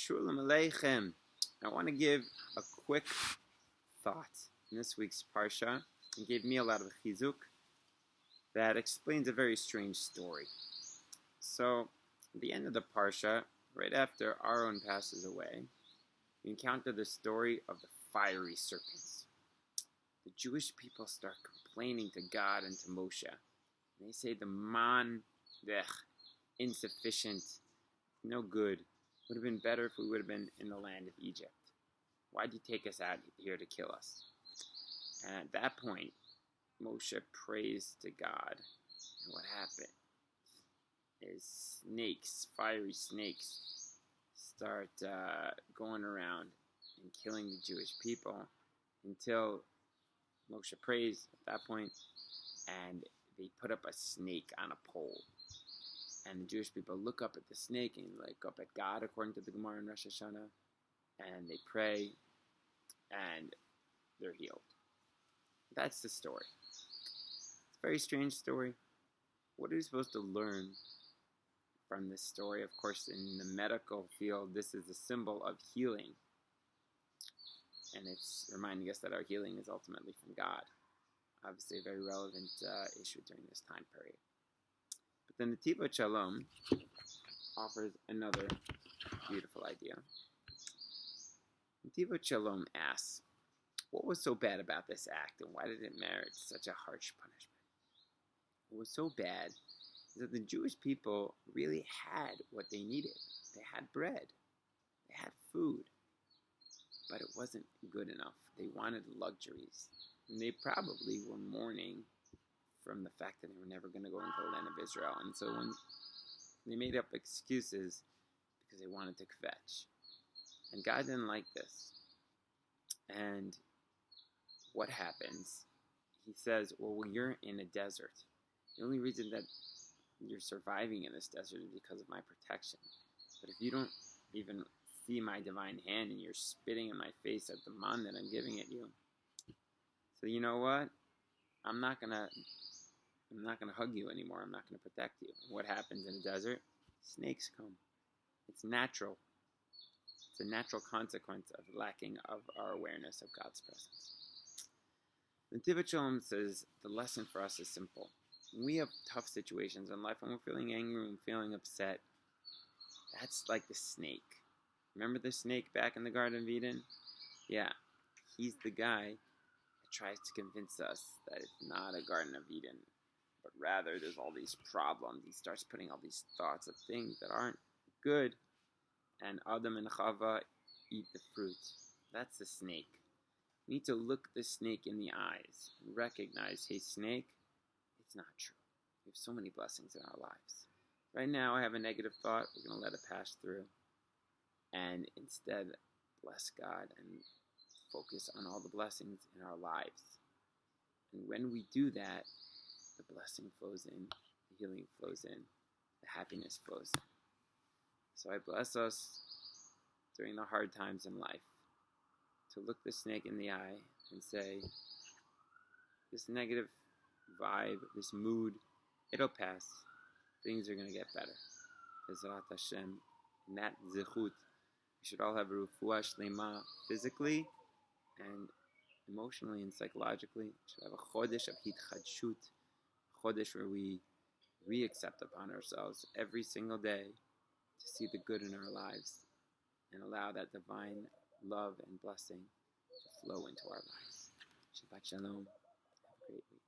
Shalom Aleichem. I want to give a quick thought in this week's Parsha. It gave me a lot of chizuk that explains a very strange story. So, at the end of the Parsha, right after Aaron passes away, we encounter the story of the Fiery Serpents. The Jewish people start complaining to God and to Moshe. They say the man, insufficient, no good. Would have been better if we would have been in the land of Egypt. Why'd you take us out here to kill us? And at that point, Moshe prays to God. And what happened is snakes, fiery snakes, start going around and killing the Jewish people until Moshe prays at that point, and they put up a snake on a pole. And the Jewish people look up at the snake and look up at God, according to the Gemara in Rosh Hashanah, and they pray, and they're healed. That's the story. It's a very strange story. What are we supposed to learn from this story? Of course, in the medical field, this is a symbol of healing. And it's reminding us that our healing is ultimately from God. Obviously, a very relevant issue during this time period. But then the Netivos Shalom offers another beautiful idea. Netivos Shalom asks, what was so bad about this act, and why did it merit such a harsh punishment? What was so bad is that the Jewish people really had what they needed. They had bread. They had food. But it wasn't good enough. They wanted luxuries. And they probably were mourning from the fact that they were never going to go into the land of Israel. And so when they made up excuses because they wanted to kvetch. And God didn't like this. And what happens? He says, well, you're in a desert. The only reason that you're surviving in this desert is because of my protection. But if you don't even see my divine hand and you're spitting in my face at the man that I'm giving at you, so you know what? I'm not gonna hug you anymore. I'm not gonna protect you. What happens in a desert? Snakes come. It's natural. It's a natural consequence of lacking of our awareness of God's presence. The Netivos Shalom says the lesson for us is simple. When we have tough situations in life, when we're feeling angry and feeling upset, that's like the snake. Remember the snake back in the Garden of Eden? Yeah, he's the guy that tries to convince us that it's not a Garden of Eden, but rather there's all these problems. He starts putting all these thoughts of things that aren't good, and Adam and Chava eat the fruit. That's the snake. We need to look the snake in the eyes and recognize, hey, snake, it's not true. We have so many blessings in our lives. Right now, I have a negative thought. We're going to let it pass through. And instead, bless God and focus on all the blessings in our lives. And when we do that, the blessing flows in, the healing flows in, the happiness flows in. So I bless us during the hard times in life to look the snake in the eye and say, this negative vibe, this mood, it'll pass. Things are going to get better. Bezrat Hashem. And that zichut, we should all have a refuah shlema physically and emotionally and psychologically. We should have a chodesh of hitchadshut, a chodesh where we re-accept upon ourselves every single day to see the good in our lives and allow that divine love and blessing to flow into our lives. Shabbat Shalom. Have a great week.